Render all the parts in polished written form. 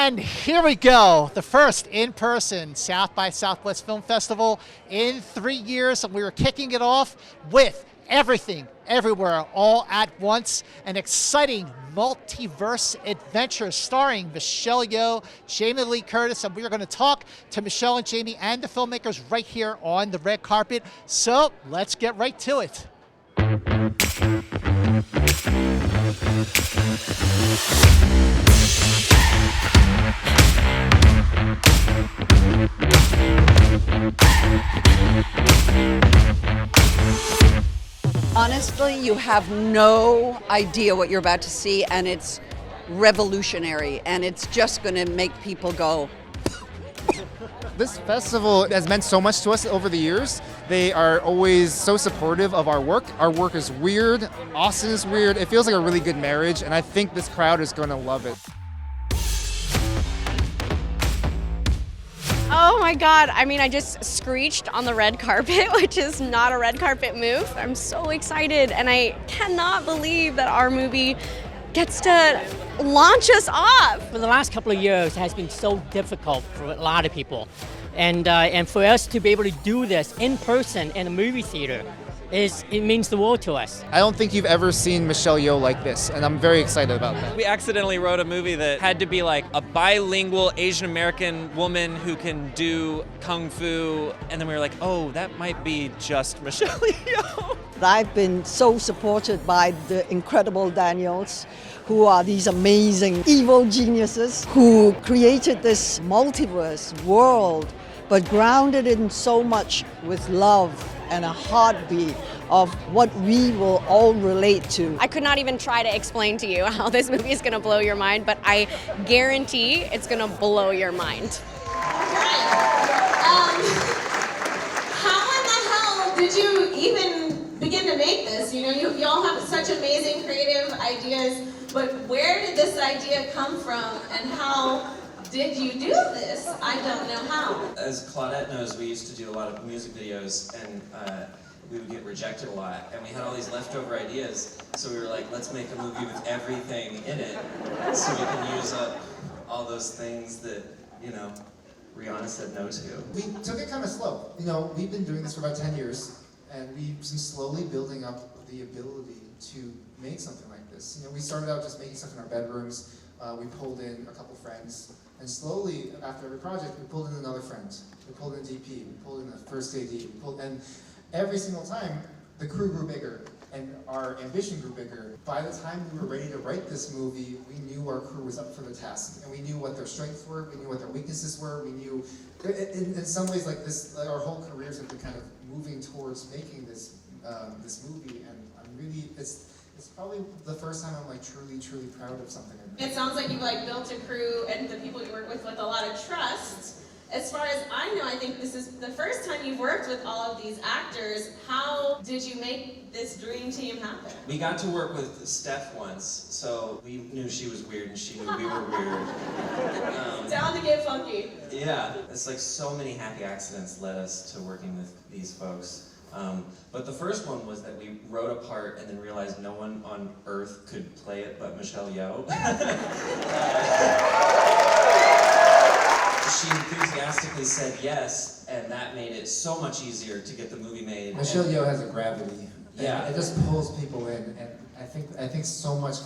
And here we go, the first in-person South by Southwest Film Festival in 3 years, and we were kicking it off with Everything, Everywhere, All at Once, an exciting multiverse adventure starring Michelle Yeoh, Jamie Lee Curtis, and we are going to talk to Michelle and Jamie and the filmmakers right here on the red carpet. So let's get right to it. Honestly, you have no idea what you're about to see, and it's revolutionary, and it's just going to make people go. This festival has meant so much to us over the years. They are always so supportive of our work. Our work is weird. Austin is weird. It feels like a really good marriage, and I think this crowd is going to love it. Oh my God, I mean, I just screeched on the red carpet, which is not a red carpet move. I'm so excited, and I cannot believe that our movie gets to launch us off. For the last couple of years, it has been so difficult for a lot of people. And for us to be able to do this in person in a movie theater, it means the world to us. I don't think you've ever seen Michelle Yeoh like this, and I'm very excited about that. We accidentally wrote a movie that had to be like a bilingual Asian American woman who can do kung fu, and then we were like, oh, that might be just Michelle Yeoh. I've been so supported by the incredible Daniels, who are these amazing evil geniuses who created this multiverse world, but grounded in so much with love and a heartbeat of what we will all relate to. I could not even try to explain to you how this movie is gonna blow your mind, but I guarantee it's gonna blow your mind. How in the hell did you even begin to make this? You know, you all have such amazing creative ideas, but where did this idea come from, and how did you do this? I don't know how. As Claudette knows, we used to do a lot of music videos, and we would get rejected a lot, and we had all these leftover ideas, so we were like, let's make a movie with everything in it, so we can use up all those things that, you know, Rihanna said no to. We took it kind of slow. You know, we've been doing this for about 10 years, and we've been slowly building up the ability to make something like this. You know, we started out just making stuff in our bedrooms. We pulled in a couple friends, and slowly, after every project, we pulled in another friend. We pulled in DP, we pulled in the first AD, and every single time, the crew grew bigger, and our ambition grew bigger. By the time we were ready to write this movie, we knew our crew was up for the task, and we knew what their strengths were, we knew what their weaknesses were, we knew, in some ways, like this, like our whole careers have been kind of moving towards making this this movie, and I'm really, it's probably the first time I'm like truly proud of something. It sounds like you've like built a crew and the people you work with a lot of trust. As far as I know, I think this is the first time you've worked with all of these actors. How did you make this dream team happen? We got to work with Steph once, so we knew she was weird and she knew we were weird. Down to get funky. Yeah, it's like so many happy accidents led us to working with these folks. But the first one was that we wrote a part and then realized no one on earth could play it but Michelle Yeoh. She enthusiastically said yes, and that made it so much easier to get the movie made. Michelle Yeoh has a gravity. Yeah, it just pulls people in, and I think so much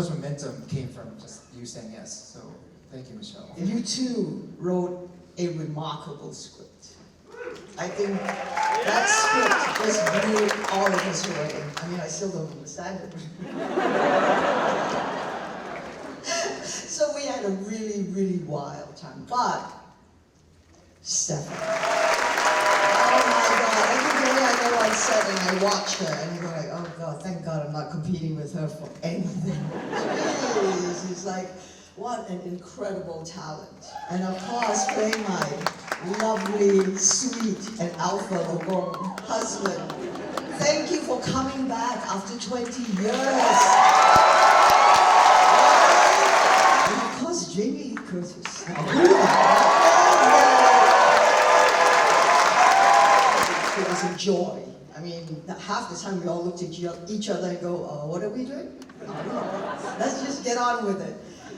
momentum came from just you saying yes. So thank you, Michelle. You too wrote a remarkable script. I think that script just blew all of us away. I mean, I still don't understand it. So we had a really wild time. But Stephanie, oh my God! Every day I go on set and I watch her, and I go like, oh God, thank God I'm not competing with her for anything. Jeez, it's like, what an incredible talent. And of course, playing my lovely, sweet, and alpha Logong husband. Thank you for coming back after 20 years. And of course, Jamie Lee Curtis. It was a joy. I mean, half the time we all looked at each other and go, what are we doing? I don't know. Let's just get on with it.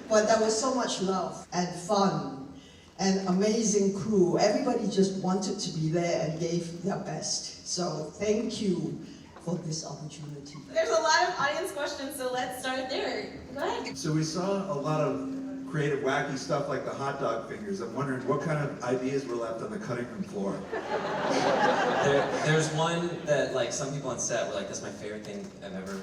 But there was so much love and fun and amazing crew. Everybody just wanted to be there and gave their best. So thank you for this opportunity. There's a lot of audience questions, so let's start there. Go ahead. So we saw a lot of creative, wacky stuff like the hot dog fingers. I'm wondering what kind of ideas were left on the cutting room floor. There's one that like some people on set were like, "This is my favorite thing I've ever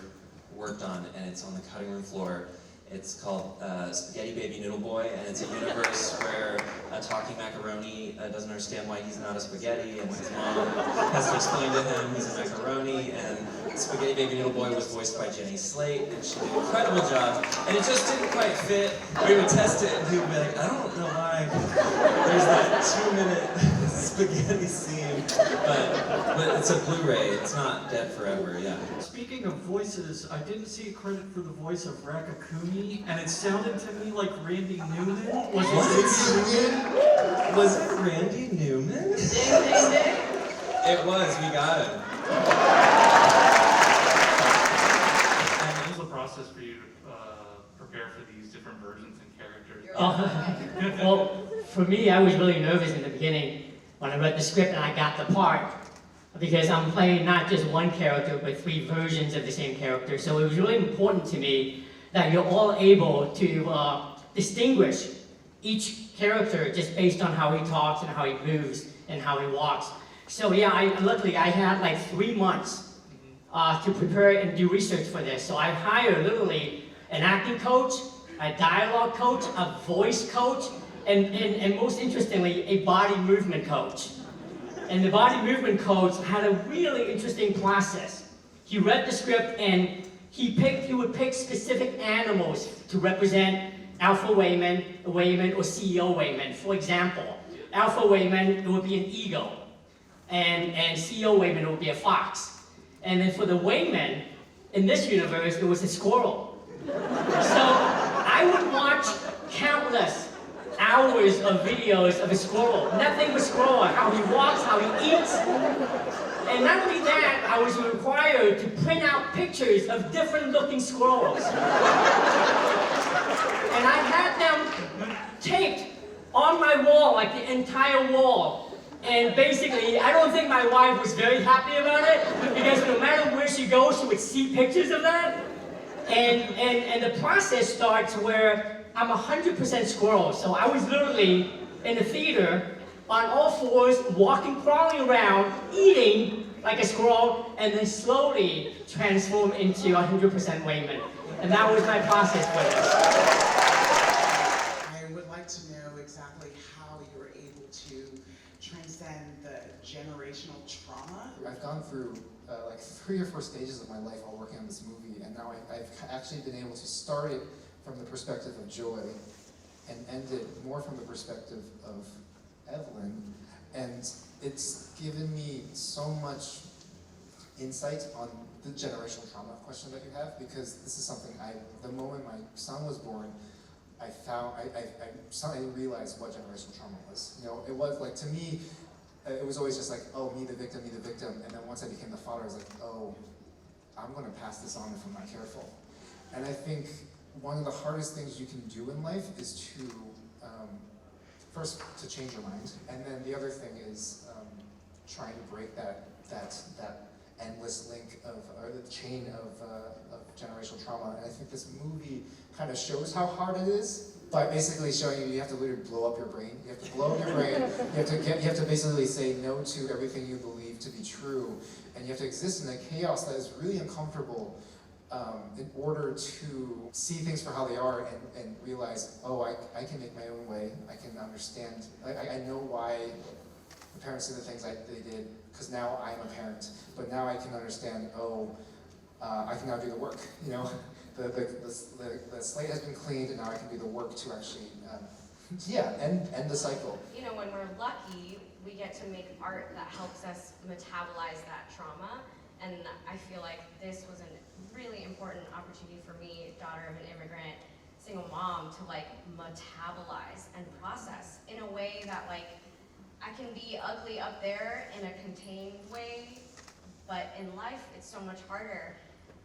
worked on," and it's on the cutting room floor. It's called Spaghetti Baby Noodle Boy, and it's a universe where a talking macaroni doesn't understand why he's not a spaghetti, and his mom has to explain to him he's a macaroni, and Spaghetti Baby Noodle Boy was voiced by Jenny Slate, and she did an incredible job, and it just didn't quite fit. We would test it, and people would be like, "I don't know why there's that 2-minute spaghetti scene," but it's a Blu-ray, it's not dead forever, yeah. Speaking of voices, I didn't see a credit for the voice of Rakakuni, and it sounded to me like Randy Newman. Was it Randy Newman? It was, we got him. And what was the process for you to prepare for these different versions and characters? Well, for me, I was really nervous in the beginning when I read the script and I got the part, because I'm playing not just one character, but 3 versions of the same character. So it was really important to me that you're all able to distinguish each character just based on how he talks and how he moves and how he walks. So yeah, luckily I had like 3 months to prepare and do research for this. So I hired literally an acting coach, a dialogue coach, a voice coach, and most interestingly, a body movement coach. And the body movement coach had a really interesting process. He read the script and he would pick specific animals to represent Alpha Wayman or CEO Wayman. For example, Alpha Wayman, it would be an eagle, and CEO Wayman, it would be a fox. And then for the Wayman, in this universe, it was a squirrel. So I would watch countless hours of videos of a squirrel. Nothing but squirrel, how he walks, how he eats. And not only that, I was required to print out pictures of different looking squirrels. And I had them taped on my wall, like the entire wall. And basically, I don't think my wife was very happy about it, because no matter where she goes, she would see pictures of that. And the process starts where I'm 100% squirrel. So I was literally in the theater on all fours, walking, crawling around, eating like a squirrel, and then slowly transform into 100% Wayman. And that was my process for this. I would like to know exactly how you were able to transcend the generational trauma. I've gone through like 3 or 4 stages of my life while working on this movie, and now I've actually been able to start it from the perspective of Joy and end it more from the perspective of Evelyn, and it's given me so much insight on the generational trauma question that you have, because this is something the moment my son was born, I suddenly realized what generational trauma was. You know, it was like, to me, it was always just like, oh, me the victim, and then once I became the father, I was like, oh, I'm gonna pass this on if I'm not careful. And I think one of the hardest things you can do in life is to, first, to change your mind, and then the other thing is trying to break that endless link or the chain of generational trauma. And I think this movie kind of shows how hard it is by basically showing you have to literally blow up your brain. You have to blow up your brain. You have to basically say no to everything you believe to be true, and you have to exist in a chaos that is really uncomfortable. In order to see things for how they are and realize, oh, I can make my own way. I can understand. I know why the parents did the things they did, because now I'm a parent. But now I can understand, oh, I can now do the work. You know, the slate has been cleaned, and now I can do the work to actually, end the cycle. You know, when we're lucky, we get to make art that helps us metabolize that trauma. And I feel like this was a really important opportunity for me, daughter of an immigrant, single mom, to like metabolize and process in a way that like I can be ugly up there in a contained way, but in life it's so much harder.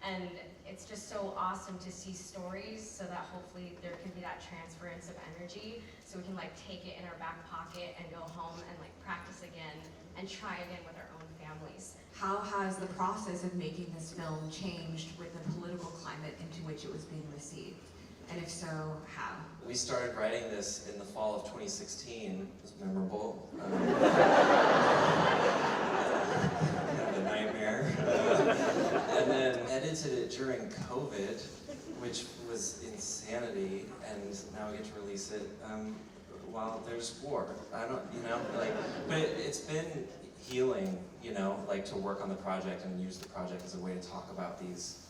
And it's just so awesome to see stories so that hopefully there can be that transference of energy so we can like take it in our back pocket and go home and like practice again and try again with our own families. How has the process of making this film changed with the political climate into which it was being received? And if so, how? We started writing this in the fall of 2016. It was memorable. Kind of a nightmare. And then edited it during COVID, which was insanity, and now we get to release it while there's war. I don't, you know, like, but it's been healing, you know, like to work on the project and use the project as a way to talk about these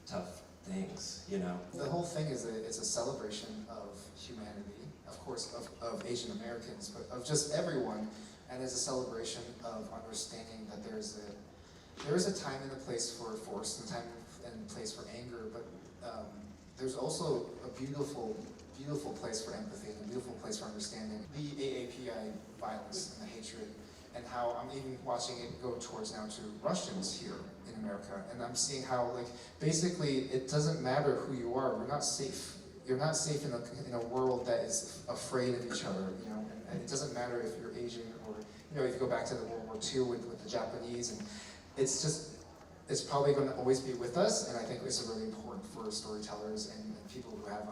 tough things, you know. The whole thing is it's a celebration of humanity, of course, of Asian Americans, but of just everyone, and it's a celebration of understanding that there is a time and a place for force, and time and place for anger, but there's also a beautiful place for empathy, and a beautiful place for understanding the AAPI violence and the hatred, and how I'm even watching it go towards now to Russians here in America, and I'm seeing how, like, basically it doesn't matter who you are, we're not safe. You're not safe in a world that is afraid of each other, you know, and it doesn't matter if you're Asian or, you know, if you go back to the World War II with the Japanese, and it's probably going to always be with us, and I think it's really important for storytellers and people who have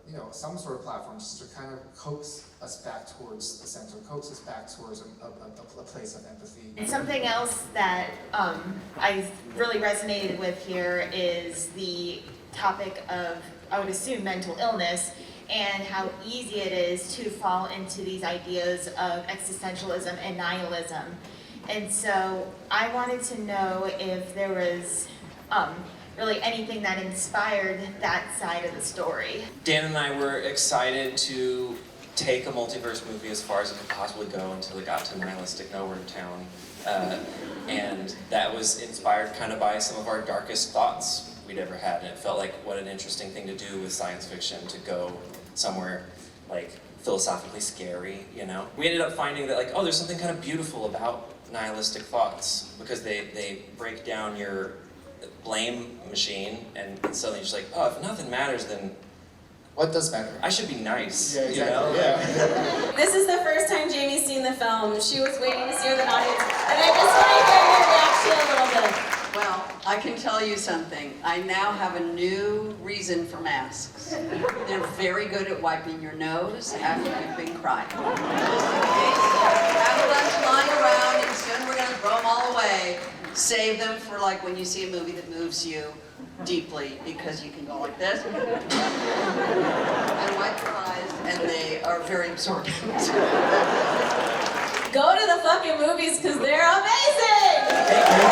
you know, some sort of platform just to kind of coax us back towards the center, coax us back towards a place of empathy. And something else that I really resonated with here is the topic of, I would assume, mental illness, and how easy it is to fall into these ideas of existentialism and nihilism. And so I wanted to know if there was really anything that inspired that side of the story. Dan and I were excited to take a multiverse movie as far as it could possibly go until it got to Nihilistic Nowhere Town. And that was inspired kind of by some of our darkest thoughts we'd ever had. And it felt like what an interesting thing to do with science fiction, to go somewhere like philosophically scary, you know? We ended up finding that, like, oh, there's something kind of beautiful about nihilistic thoughts, because they break down your blame machine, and suddenly you're just like, oh, if nothing matters, then what does matter? I should be nice, yeah, exactly. You know? Yeah. This is the first time Jamie's seen the film. She was waiting to see the audience, and I just want to hear your reaction a little bit. Well, I can tell you something. I now have a new reason for masks. They're very good at wiping your nose after you've been crying. Just in case you have a bunch lying around and soon we're going to throw them all away. Save them for, like, when you see a movie that moves you deeply, because you can go like this and wipe your eyes, and they are very absorbent. Go to the fucking movies because they're amazing!